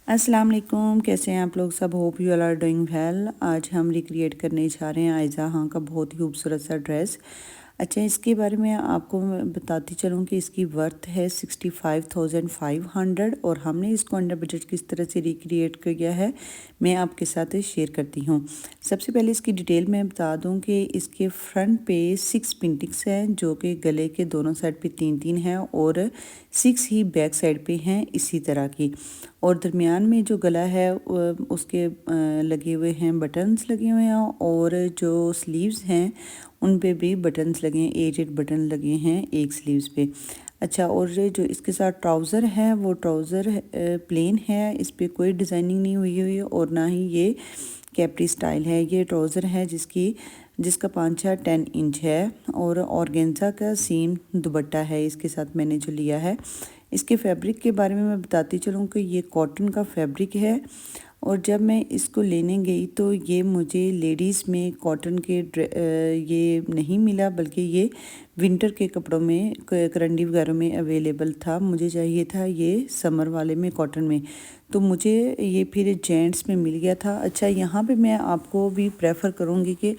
अस्सलाम वालेकुम, कैसे हैं आप लोग सब। Hope you all are doing well. आज हम रिक्रिएट करने जा रहे हैं आयज़ा खां का बहुत ही खूबसूरत सा ड्रेस। अच्छा, इसके बारे में आपको मैं बताती चलूँ कि इसकी वर्थ है 65,500 और हमने इसको अंडर बजट किस तरह से रिक्रिएट किया है मैं आपके साथ शेयर करती हूँ। सबसे पहले इसकी डिटेल में बता दूँ कि इसके फ्रंट पे 6 पेंटिंग्स हैं जो कि गले के दोनों साइड पे 3-3 हैं और 6 ही बैक साइड पे हैं इसी तरह की। और दरमियान में जो गला है उसके लगे हुए हैं बटन्स लगे हुए हैं और जो स्लीव्स हैं उन पे भी बटन्स लगे हैं, 8 बटन लगे हैं एक स्लीव्स पे। अच्छा, और जो इसके साथ ट्राउज़र है वो ट्राउज़र प्लेन है, इस पर कोई डिज़ाइनिंग नहीं हुई हुई है और ना ही ये कैप्री स्टाइल है। ये ट्राउज़र है जिसका पांचा 10 इंच है और ऑर्गेन्जा का सीम दुपट्टा है इसके साथ मैंने जो लिया है। इसके फैब्रिक के बारे में मैं बताती चलूँ कि ये कॉटन का फैब्रिक है और जब मैं इसको लेने गई तो ये मुझे लेडीज़ में कॉटन के ये नहीं मिला, बल्कि ये विंटर के कपड़ों में करंडी वगैरह में अवेलेबल था। मुझे चाहिए था ये समर वाले में कॉटन में, तो मुझे ये फिर जेंट्स में मिल गया था। अच्छा, यहाँ पे मैं आपको भी प्रेफर करूँगी कि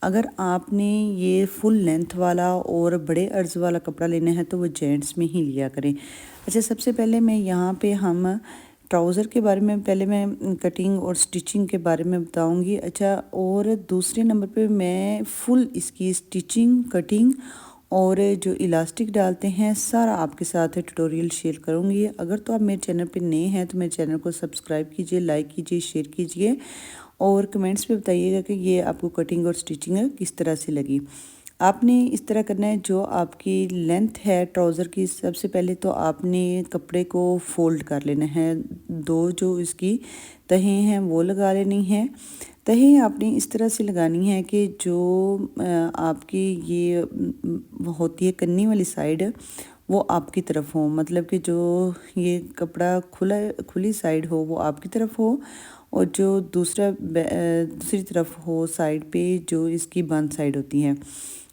अगर आपने ये फुल लेंथ वाला और बड़े अर्ज वाला कपड़ा लेना है तो वो जेंट्स में ही लिया करें। अच्छा, सबसे पहले मैं यहाँ पे हम ट्राउज़र के बारे में पहले मैं कटिंग और स्टिचिंग के बारे में बताऊंगी। अच्छा, और दूसरे नंबर पे मैं फुल इसकी स्टिचिंग, कटिंग और जो इलास्टिक डालते हैं सारा आपके साथ ट्यूटोरियल शेयर करूंगी। अगर तो आप मेरे चैनल पे नए हैं तो मेरे चैनल को सब्सक्राइब कीजिए, लाइक कीजिए, शेयर कीजिए और कमेंट्स में बताइएगा कि ये आपको कटिंग और स्टिचिंग किस तरह से लगी। आपने इस तरह करना है, जो आपकी लेंथ है ट्राउज़र की, सबसे पहले तो आपने कपड़े को फोल्ड कर लेना है। दो जो इसकी तहें हैं वो लगा लेनी है। तहें आपने इस तरह से लगानी है कि जो आपकी ये होती है कन्नी वाली साइड वो आपकी तरफ हो, मतलब कि जो ये कपड़ा खुली साइड हो वो आपकी तरफ हो और जो दूसरी तरफ हो साइड पे जो इसकी बंद साइड होती है।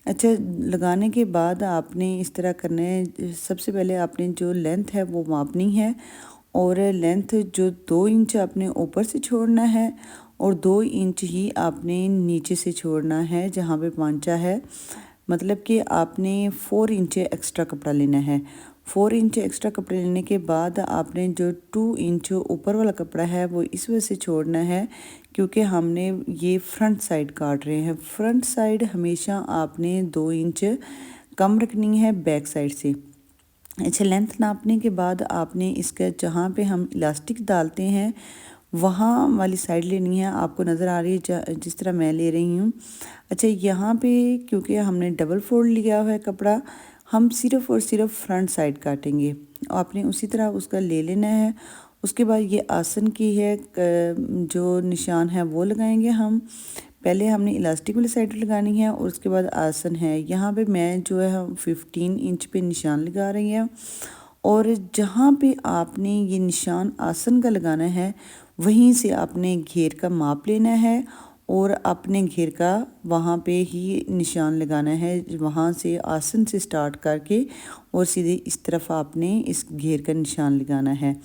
अच्छा, लगाने के बाद आपने इस तरह करना है। सबसे पहले आपने जो लेंथ है वो मापनी है और लेंथ जो 2 इंच आपने ऊपर से छोड़ना है और 2 इंच ही आपने नीचे से छोड़ना है जहाँ पे पांचा है। मतलब कि आपने 4 इंच एक्स्ट्रा कपड़ा लेना है। 4 इंच एक्स्ट्रा कपड़े लेने के बाद आपने जो 2 इंच ऊपर वाला कपड़ा है वो इस वजह से छोड़ना है क्योंकि हमने ये फ्रंट साइड काट रहे हैं। फ्रंट साइड हमेशा आपने 2 इंच कम रखनी है बैक साइड से। अच्छा, लेंथ नापने के बाद आपने इसका जहाँ पे हम इलास्टिक डालते हैं वहाँ वाली साइड लेनी है। आपको नज़र आ रही है जिस तरह मैं ले रही हूँ। अच्छा, यहाँ पे क्योंकि हमने डबल फोल्ड लिया हुआ है कपड़ा, हम सिर्फ़ और सिर्फ फ्रंट साइड काटेंगे। आपने उसी तरह उसका ले लेना है। उसके बाद ये आसन की है जो निशान है वो लगाएंगे हम। पहले हमने इलास्टिक वाली साइड लगानी है और उसके बाद आसन है। यहाँ पे मैं जो है 15 इंच पे निशान लगा रही है और जहाँ पे आपने ये निशान आसन का लगाना है वहीं से आपने घेर का माप लेना है और अपने घेर का वहाँ पे ही निशान लगाना है। वहाँ से आसन से स्टार्ट करके और सीधे इस तरफ आपने इस घेर का निशान लगाना है।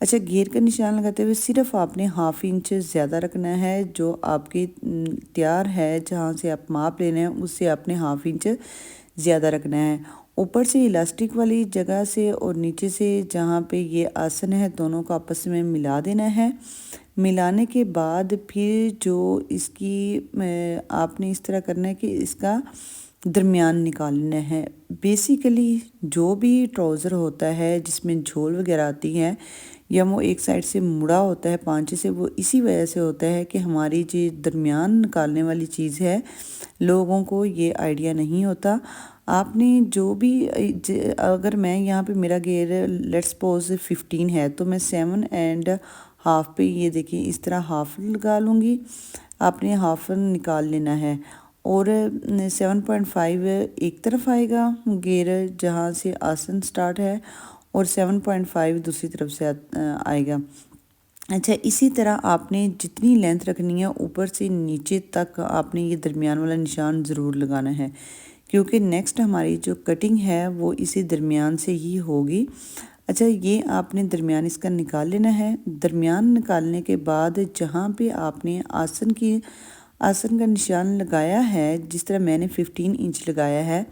अच्छा, घेर का निशान लगाते हुए सिर्फ आपने हाफ इंच ज़्यादा रखना है। जो आपकी तैयार है जहाँ से आप माप लेना है उससे आपने हाफ इंच ज़्यादा रखना है। ऊपर से इलास्टिक वाली जगह से और नीचे से जहाँ पे ये आसन है दोनों को आपस में मिला देना है। मिलाने के बाद फिर जो इसकी आपने इस तरह करना है कि इसका दरमियान निकालना है। बेसिकली जो भी ट्राउज़र होता है जिसमें झोल वगैरह आती है या वो एक साइड से मुड़ा होता है पांचे से, वो इसी वजह से होता है कि हमारी जो दरमियान निकालने वाली चीज़ है लोगों को ये आइडिया नहीं होता। आपने जो भी अगर मैं यहाँ पे मेरा घेर लेट्स सपोज 15 है तो मैं 7 एंड हाफ पे ये देखिए इस तरह हाफ लगा लूँगी। आपने हाफ निकाल लेना है और 7.5 एक तरफ आएगा घेर जहाँ से आसन स्टार्ट है और 7.5 दूसरी तरफ से आएगा। अच्छा, इसी तरह आपने जितनी लेंथ रखनी है ऊपर से नीचे तक आपने ये दरमियान वाला निशान ज़रूर लगाना है क्योंकि नेक्स्ट हमारी जो कटिंग है वो इसी दरमियान से ही होगी। अच्छा, ये आपने दरमियान इसका निकाल लेना है। दरमियान निकालने के बाद जहाँ पे आपने आसन का निशान लगाया है, जिस तरह मैंने 15 इंच लगाया है,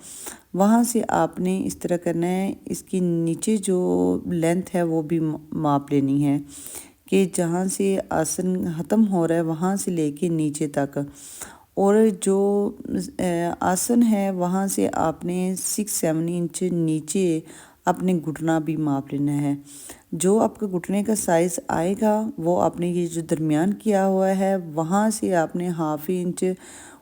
वहाँ से आपने इस तरह करना है। इसकी नीचे जो लेंथ है वो भी माप लेनी है कि जहाँ से आसन ख़त्म हो रहा है वहाँ से लेके नीचे तक, और जो आसन है वहाँ से आपने 6-7 इंच नीचे अपने घुटना भी माप लेना है। जो आपका घुटने का साइज़ आएगा वो आपने ये जो दरमियान किया हुआ है वहाँ से आपने हाफ इंच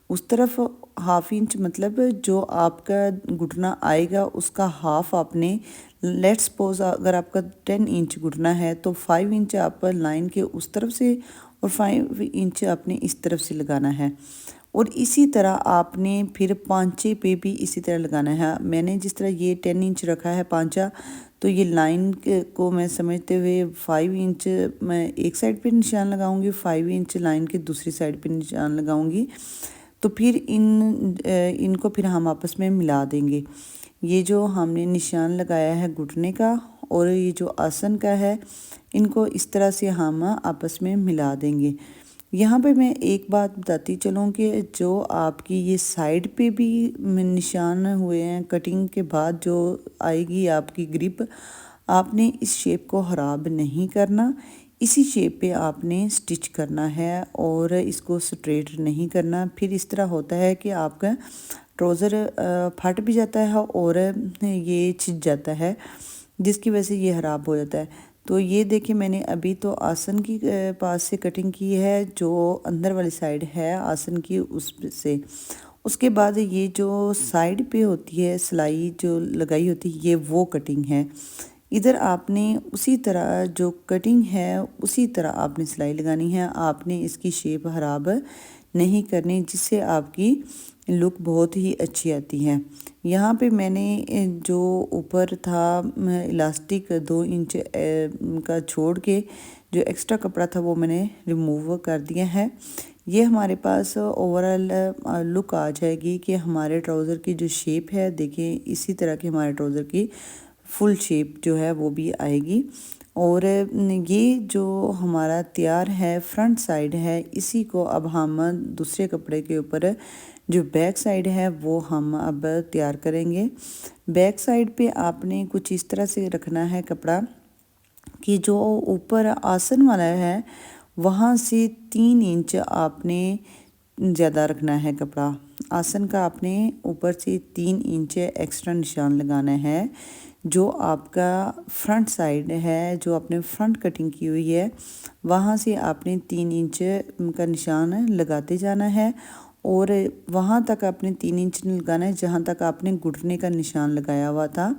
उस तरफ, हाफ इंच मतलब जो आपका घुटना आएगा उसका हाफ आपने, लेट्स सपोज अगर आपका 10 इंच घुटना है तो 5 इंच आप लाइन के उस तरफ से और 5 इंच आपने इस तरफ से लगाना है। और इसी तरह आपने फिर पांचे पे भी इसी तरह लगाना है। मैंने जिस तरह ये 10 इंच रखा है पांचा, तो ये लाइन को मैं समझते हुए 5 इंच मैं एक साइड पे निशान लगाऊंगी, 5 इंच लाइन के दूसरी साइड पे निशान लगाऊंगी। तो फिर इनको फिर हम आपस में मिला देंगे। ये जो हमने निशान लगाया है घुटने का और ये जो आसन का है, इनको इस तरह से हम आपस में मिला देंगे। यहाँ पे मैं एक बात बताती चलूँ कि जो आपकी ये साइड पे भी निशान हुए हैं, कटिंग के बाद जो आएगी आपकी ग्रिप, आपने इस शेप को ख़राब नहीं करना। इसी शेप पे आपने स्टिच करना है और इसको स्ट्रेट नहीं करना। फिर इस तरह होता है कि आपका ट्राउज़र फट भी जाता है और ये छिद जाता है, जिसकी वजह से ये ख़राब हो जाता है। तो ये देखिए, मैंने अभी तो आसन की पास से कटिंग की है, जो अंदर वाली साइड है आसन की उस से। उसके बाद ये जो साइड पे होती है सिलाई जो लगाई होती है, ये वो कटिंग है। इधर आपने उसी तरह जो कटिंग है उसी तरह आपने सिलाई लगानी है। आपने इसकी शेप ख़राब नहीं करनी, जिससे आपकी लुक बहुत ही अच्छी आती है। यहाँ पे मैंने जो ऊपर था इलास्टिक 2 इंच का छोड़ के जो एक्स्ट्रा कपड़ा था वो मैंने रिमूव कर दिया है। ये हमारे पास ओवरऑल लुक आ जाएगी कि हमारे ट्राउज़र की जो शेप है, देखिए इसी तरह की हमारे ट्राउज़र की फुल शेप जो है वो भी आएगी। और ये जो हमारा तैयार है फ्रंट साइड है, इसी को अब हम दूसरे कपड़े के ऊपर जो बैक साइड है वो हम अब तैयार करेंगे। बैक साइड पे आपने कुछ इस तरह से रखना है कपड़ा कि जो ऊपर आसन वाला है वहाँ से 3 इंच आपने ज़्यादा रखना है कपड़ा। आसन का आपने ऊपर से 3 इंच एक्स्ट्रा निशान लगाना है। जो आपका फ्रंट साइड है, जो आपने फ्रंट कटिंग की हुई है, वहाँ से आपने 3 इंच का निशान लगाते जाना है और वहाँ तक आपने 3 इंच लगाना है जहाँ तक आपने घुटने का निशान लगाया हुआ था।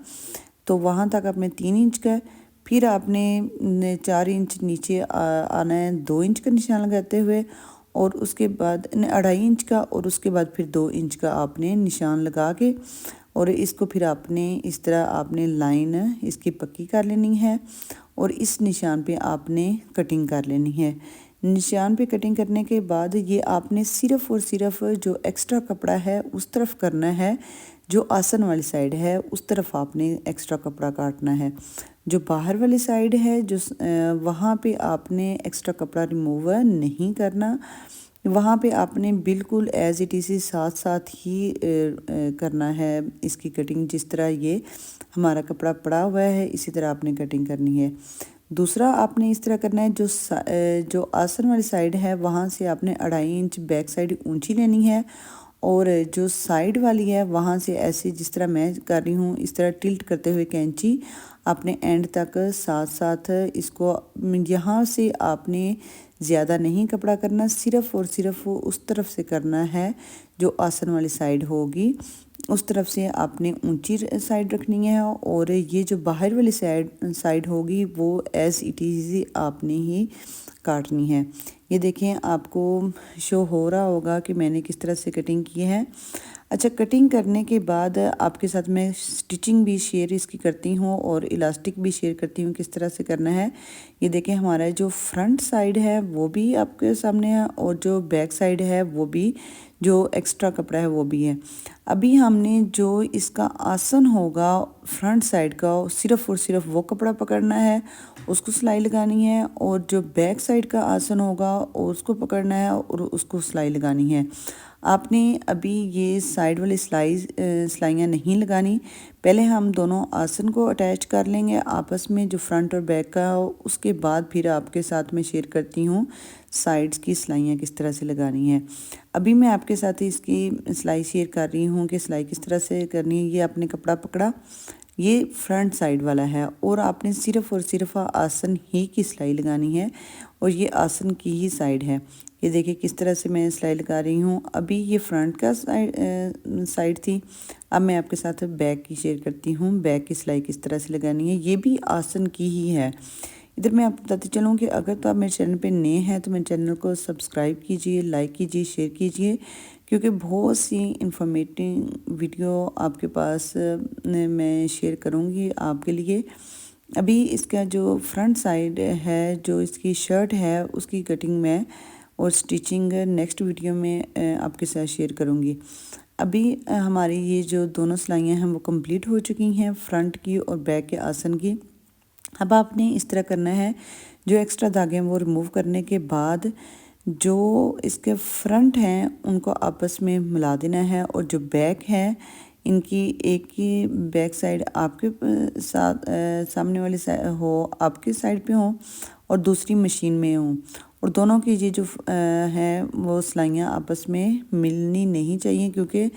तो वहाँ तक आपने 3 इंच का, फिर आपने 4 इंच नीचे आना है 2 इंच का निशान लगाते हुए, और उसके बाद 2.5 इंच का, और उसके बाद फिर 2 इंच का आपने निशान लगा के, और इसको फिर आपने इस तरह आपने लाइन इसकी पक्की कर लेनी है और इस निशान पे आपने कटिंग कर लेनी है। निशान पे कटिंग करने के बाद ये आपने सिर्फ़ और सिर्फ जो एक्स्ट्रा कपड़ा है उस तरफ करना है, जो आसन वाली साइड है उस तरफ आपने एक्स्ट्रा कपड़ा काटना है। जो बाहर वाली साइड है जो वहाँ पे आपने एक्स्ट्रा कपड़ा रिमूव नहीं करना। वहाँ पे आपने बिल्कुल एज इट इज़ साथ साथ ही करना है इसकी कटिंग। जिस तरह ये हमारा कपड़ा पड़ा हुआ है इसी तरह आपने कटिंग करनी है। दूसरा आपने इस तरह करना है, जो आसन वाली साइड है वहाँ से आपने 2.5 इंच बैक साइड ऊंची लेनी है, और जो साइड वाली है वहाँ से ऐसे जिस तरह मैं कर रही हूँ इस तरह टिल्ट करते हुए कैंची आपने एंड तक साथ साथ इसको, यहाँ से आपने ज़्यादा नहीं कपड़ा करना, सिर्फ़ और सिर्फ उस तरफ से करना है जो आसन वाली साइड होगी, उस तरफ से आपने ऊंची साइड रखनी है। और ये जो बाहर वाली साइड होगी वो एज इट इज़ आपने ही काटनी है। ये देखें, आपको शो हो रहा होगा कि मैंने किस तरह से कटिंग की है। अच्छा, कटिंग करने के बाद आपके साथ मैं स्टिचिंग भी शेयर इसकी करती हूँ और इलास्टिक भी शेयर करती हूँ किस तरह से करना है। ये देखें, हमारा जो फ्रंट साइड है वो भी आपके सामने है और जो बैक साइड है वो भी, जो एक्स्ट्रा कपड़ा है वो भी है। अभी हमने जो इसका आसन होगा फ्रंट साइड का, सिर्फ और सिर्फ वो कपड़ा पकड़ना है, उसको सिलाई लगानी है, और जो बैक साइड का आसन होगा उसको पकड़ना है और उसको सिलाई लगानी है। आपने अभी ये साइड वाली सिलाइयाँ नहीं लगानी। पहले हम दोनों आसन को अटैच कर लेंगे आपस में, जो फ्रंट और बैक का हो, उसके बाद फिर आपके साथ में शेयर करती हूँ साइड्स की सिलाइयाँ किस तरह से लगानी है। अभी मैं आपके साथ इसकी सिलाई शेयर कर रही हूँ कि सिलाई किस तरह से करनी है। ये आपने कपड़ा पकड़ा, ये फ्रंट साइड वाला है, और आपने सिर्फ और सिर्फ आसन ही की सिलाई लगानी है, और ये आसन की ही साइड है। ये देखिए किस तरह से मैं सिलाई लगा रही हूँ। अभी ये फ्रंट का साइड थी, अब मैं आपके साथ बैक की शेयर करती हूँ। बैक की सिलाई किस तरह से लगानी है, ये भी आसन की ही है। इधर मैं आपको बताती चलूँ कि अगर तो आप मेरे चैनल पे नए हैं तो मेरे चैनल को सब्सक्राइब कीजिए, लाइक कीजिए, शेयर कीजिए, क्योंकि बहुत सी इंफॉर्मेटिव वीडियो आपके पास मैं शेयर करूँगी आपके लिए। अभी इसका जो फ्रंट साइड है, जो इसकी शर्ट है, उसकी कटिंग मैं और स्टिचिंग नेक्स्ट वीडियो में आपके साथ शेयर करूँगी। अभी हमारी ये जो दोनों सिलाइयाँ हैं वो कंप्लीट हो चुकी हैं, फ्रंट की और बैक के आसन की। अब आपने इस तरह करना है, जो एक्स्ट्रा धागे हैं वो रिमूव करने के बाद जो इसके फ्रंट हैं उनको आपस में मिला देना है, और जो बैक है इनकी एक ही बैक साइड आपके साथ सामने वाली हो, आपके साइड पे हो, और दूसरी मशीन में हो, और दोनों की ये जो है वो सिलाइयाँ आपस में मिलनी नहीं चाहिए, क्योंकि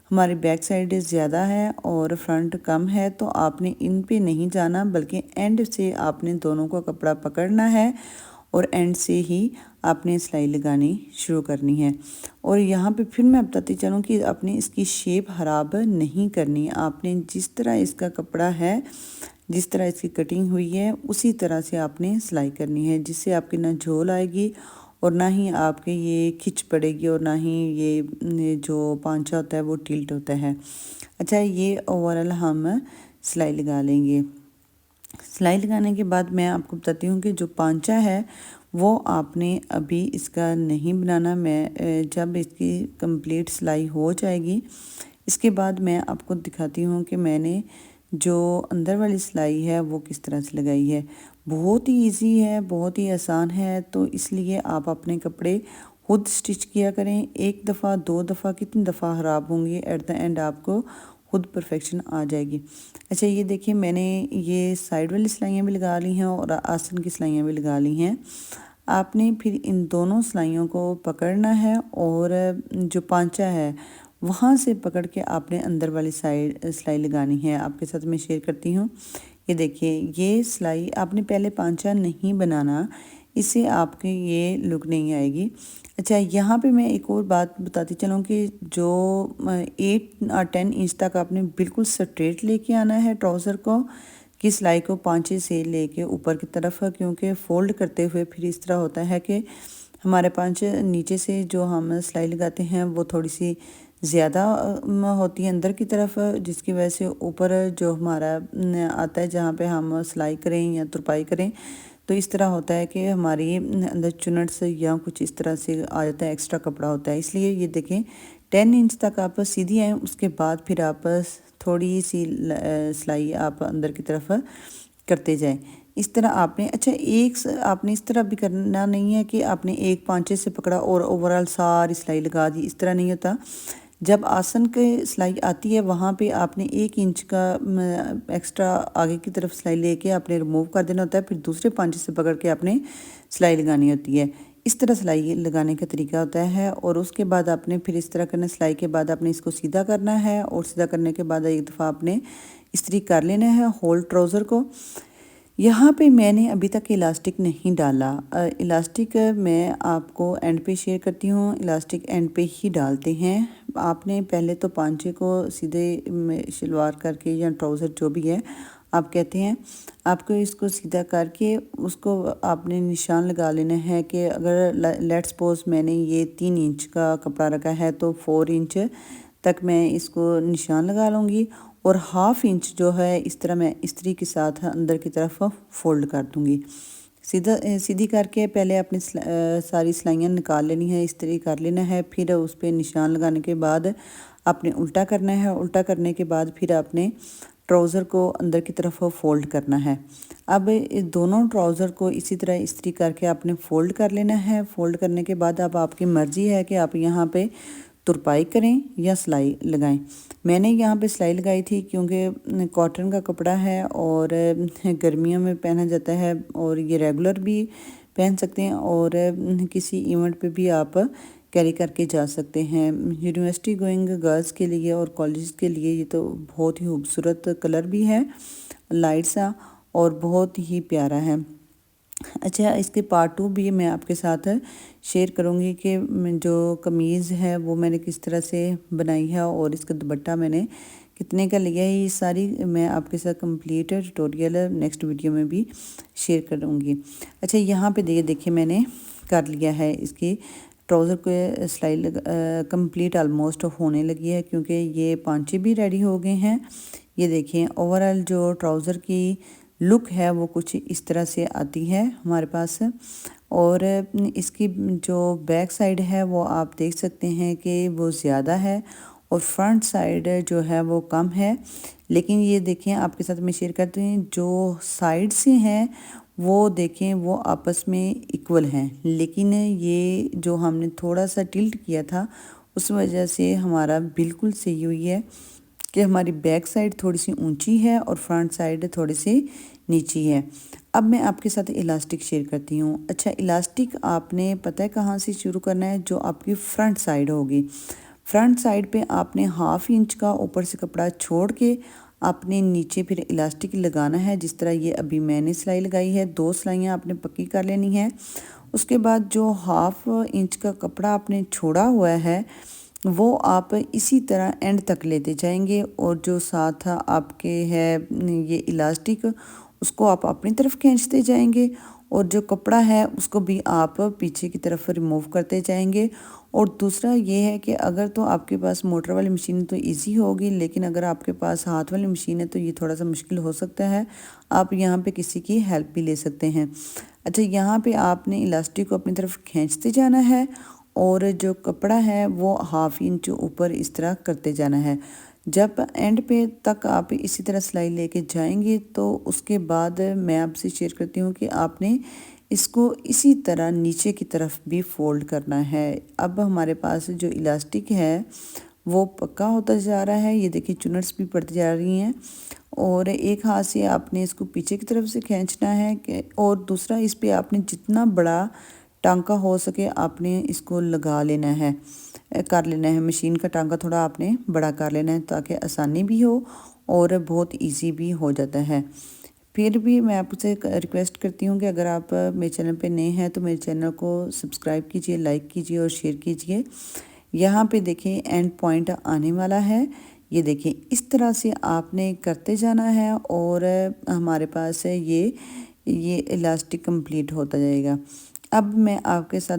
हमारी बैक साइड ज़्यादा है और फ्रंट कम है। तो आपने इन पे नहीं जाना, बल्कि एंड से आपने दोनों का कपड़ा पकड़ना है और एंड से ही आपने सिलाई लगानी शुरू करनी है। और यहाँ पे फिर मैं बताती चलूँ कि आपने इसकी शेप ख़राब नहीं करनी। आपने जिस तरह इसका कपड़ा है, जिस तरह इसकी कटिंग हुई है, उसी तरह से आपने सिलाई करनी है, जिससे आपकी ना झोल आएगी और ना ही आपके ये खिंच पड़ेगी, और ना ही ये जो पांचा होता है वो टिल्ट होता है। अच्छा, ये ओवरऑल हम सिलाई लगा लेंगे। सिलाई लगाने के बाद मैं आपको बताती हूँ कि जो पांचा है वो आपने अभी इसका नहीं बनाना। मैं जब इसकी कंप्लीट सिलाई हो जाएगी, इसके बाद मैं आपको दिखाती हूँ कि मैंने जो अंदर वाली सिलाई है वो किस तरह से लगाई है। बहुत ही इजी है, बहुत ही आसान है, तो इसलिए आप अपने कपड़े खुद स्टिच किया करें। एक दफ़ा, दो दफ़ा, कितनी दफ़ा ख़राब होंगे, एट द एंड आपको खुद परफेक्शन आ जाएगी। अच्छा, ये देखिए मैंने ये साइड वाली सिलाइयाँ भी लगा ली हैं और आसन की सिलाइयाँ भी लगा ली हैं। आपने फिर इन दोनों सिलाइयों को पकड़ना है, और जो पांचा है वहाँ से पकड़ के आपने अंदर वाली साइड सिलाई लगानी है। आपके साथ मैं शेयर करती हूँ। ये देखिए, ये सिलाई आपने पहले पांचा नहीं बनाना, इससे आपके ये लुक नहीं आएगी। अच्छा, यहाँ पे मैं एक और बात बताती चलूँ कि जो 8 और 10 इंच तक आपने बिल्कुल स्ट्रेट लेके आना है ट्राउज़र को, कि सिलाई को पांचे से लेके ऊपर की तरफ, क्योंकि फोल्ड करते हुए फिर इस तरह होता है कि हमारे पांचे नीचे से जो हम सिलाई लगाते हैं वो थोड़ी सी ज़्यादा होती है अंदर की तरफ, जिसकी वजह से ऊपर जो हमारा आता है जहाँ पे हम सिलाई करें या तुरपाई करें, तो इस तरह होता है कि हमारी अंदर चुनट्स या कुछ इस तरह से आ जाता है, एक्स्ट्रा कपड़ा होता है। इसलिए ये देखें 10 इंच तक आप सीधी आएँ, उसके बाद फिर आप थोड़ी सी सिलाई आप अंदर की तरफ करते जाएं। इस तरह आपने, अच्छा आपने इस तरह भी करना नहीं है कि आपने एक पांचे से पकड़ा और ओवरऑल सारी सिलाई लगा दी, इस तरह नहीं होता। जब आसन के सिलाई आती है वहाँ पे आपने 1 इंच का एक्स्ट्रा आगे की तरफ सिलाई लेके आपने रिमूव कर देना होता है, फिर दूसरे पांचे से पकड़ के आपने सिलाई लगानी होती है। इस तरह सिलाई लगाने का तरीका होता है, और उसके बाद आपने फिर इस तरह करना। सिलाई के बाद आपने इसको सीधा करना है, और सीधा करने के बाद एक दफ़ा आपने इस्त्री कर लेना है होल ट्राउज़र को। यहाँ पे मैंने अभी तक इलास्टिक नहीं डाला। इलास्टिक मैं आपको एंड पे शेयर करती हूँ। इलास्टिक एंड पे ही डालते हैं। आपने पहले तो पांचे को सीधे शलवार करके या ट्राउज़र जो भी है आप कहते हैं, आपको इसको सीधा करके उसको आपने निशान लगा लेना है कि अगर लेट्स सपोज मैंने ये 3 इंच का कपड़ा रखा है तो 4 इंच तक मैं इसको निशान लगा लूँगी और हाफ इंच जो है इस तरह मैं इस्त्री के साथ अंदर की तरफ फोल्ड कर दूँगी। सीधी करके पहले अपनी सारी सिलाइयाँ निकाल लेनी है, इस्त्री कर लेना है। फिर उस पर निशान लगाने के बाद आपने उल्टा करना है। उल्टा करने के बाद फिर आपने ट्राउज़र को अंदर की तरफ फोल्ड करना है। अब इस दोनों ट्राउज़र को इसी तरह इस्त्री करके आपने फ़ोल्ड कर लेना है। फ़ोल्ड करने के बाद अब आपकी मर्ज़ी है कि आप यहाँ पे तुरपाई करें या सिलाई लगाएं। मैंने यहाँ पे सिलाई लगाई थी क्योंकि कॉटन का कपड़ा है और गर्मियों में पहना जाता है और ये रेगुलर भी पहन सकते हैं और किसी इवेंट पे भी आप कैरी करके जा सकते हैं। यूनिवर्सिटी गोइंग गर्ल्स के लिए और कॉलेज के लिए ये तो बहुत ही खूबसूरत कलर भी है, लाइट सा, और बहुत ही प्यारा है। अच्छा, इसके पार्ट 2 भी मैं आपके साथ शेयर करूंगी कि जो कमीज़ है वो मैंने किस तरह से बनाई है और इसका दुपट्टा मैंने कितने का लिया है। ये सारी मैं आपके साथ कंप्लीट ट्यूटोरियल नेक्स्ट वीडियो में भी शेयर करूंगी। अच्छा, यहाँ पे देखिए मैंने कर लिया है इसकी ट्राउज़र को सिलाई कंप्लीट ऑलमोस्ट होने लगी है क्योंकि ये पांचे भी रेडी हो गए हैं। ये देखिए ओवरऑल जो ट्राउज़र की लुक है वो कुछ इस तरह से आती है हमारे पास। और इसकी जो बैक साइड है वो आप देख सकते हैं कि वो ज़्यादा है और फ्रंट साइड जो है वो कम है। लेकिन ये देखें, आपके साथ मैं शेयर करती हूँ, जो साइड से हैं वो देखें वो आपस में इक्वल हैं, लेकिन ये जो हमने थोड़ा सा टिल्ट किया था उस वजह से हमारा बिल्कुल सही हुई है कि हमारी बैक साइड थोड़ी सी ऊंची है और फ्रंट साइड थोड़ी सी नीची है। अब मैं आपके साथ इलास्टिक शेयर करती हूँ। अच्छा, इलास्टिक आपने पता है कहाँ से शुरू करना है, जो आपकी फ्रंट साइड होगी। फ्रंट साइड पे आपने हाफ इंच का ऊपर से कपड़ा छोड़ के आपने नीचे फिर इलास्टिक लगाना है। जिस तरह ये अभी मैंने सिलाई लगाई है, 2 सिलाइयाँ आपने पक्की कर लेनी है। उसके बाद जो हाफ इंच का कपड़ा आपने छोड़ा हुआ है वो आप इसी तरह एंड तक लेते जाएंगे और जो साथ आपके है ये इलास्टिक उसको आप अपनी तरफ खींचते जाएंगे और जो कपड़ा है उसको भी आप पीछे की तरफ रिमूव करते जाएंगे। और दूसरा ये है कि अगर तो आपके पास मोटर वाली मशीन है तो इजी होगी, लेकिन अगर आपके पास हाथ वाली मशीन है तो ये थोड़ा सा मुश्किल हो सकता है। आप यहाँ पे किसी की हेल्प भी ले सकते हैं। अच्छा, यहाँ पे आपने इलास्टिक को अपनी तरफ खींचते जाना है और जो कपड़ा है वो हाफ इंच ऊपर इस तरह करते जाना है। जब एंड पे तक आप इसी तरह सिलाई लेके जाएंगे तो उसके बाद मैं आपसे शेयर करती हूँ कि आपने इसको इसी तरह नीचे की तरफ भी फोल्ड करना है। अब हमारे पास जो इलास्टिक है वो पक्का होता जा रहा है। ये देखिए चुनट्स भी पड़ती जा रही हैं और एक हाथ से आपने इसको पीछे की तरफ से खींचना है और दूसरा इस पे आपने जितना बड़ा टांका हो सके आपने इसको लगा लेना है, कर लेना है। मशीन का टांका थोड़ा आपने बड़ा कर लेना है ताकि आसानी भी हो और बहुत इजी भी हो जाता है। फिर भी मैं आपसे रिक्वेस्ट करती हूँ कि अगर आप मेरे चैनल पे नए हैं तो मेरे चैनल को सब्सक्राइब कीजिए, लाइक कीजिए और शेयर कीजिए। यहाँ पे देखिए एंड पॉइंट आने वाला है। ये देखिए इस तरह से आपने करते जाना है और हमारे पास है ये इलास्टिक कंप्लीट होता जाएगा। अब मैं आपके साथ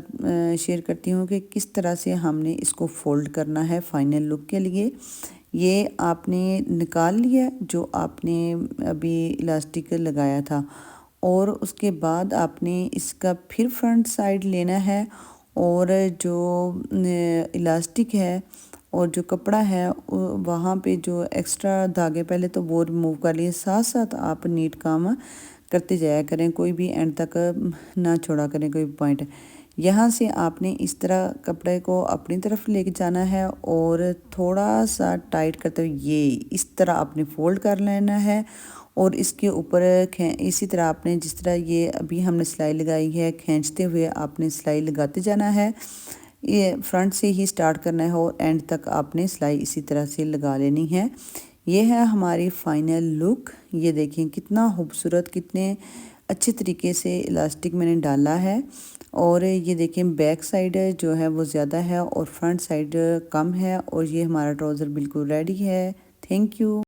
शेयर करती हूँ कि किस तरह से हमने इसको फोल्ड करना है फाइनल लुक के लिए। ये आपने निकाल लिया जो आपने अभी इलास्टिक लगाया था और उसके बाद आपने इसका फिर फ्रंट साइड लेना है और जो इलास्टिक है और जो कपड़ा है वहाँ पे जो एक्स्ट्रा धागे पहले तो वो रिमूव कर लिए। साथ साथ आप नीट काम करते जाया करें, कोई भी एंड तक ना छोड़ा करें कोई पॉइंट। यहाँ से आपने इस तरह कपड़े को अपनी तरफ लेके जाना है और थोड़ा सा टाइट करते हुए ये इस तरह आपने फोल्ड कर लेना है और इसके ऊपर इसी तरह आपने जिस तरह ये अभी हमने सिलाई लगाई है खींचते हुए आपने सिलाई लगाते जाना है। ये फ्रंट से ही स्टार्ट करना है और एंड तक आपने सिलाई इसी तरह से लगा लेनी है। ये है हमारी फाइनल लुक। ये देखें कितना खूबसूरत, कितने अच्छे तरीके से इलास्टिक मैंने डाला है। और ये देखें बैक साइड जो है वो ज़्यादा है और फ्रंट साइड कम है और ये हमारा ट्राउज़र बिल्कुल रेडी है। Thank you.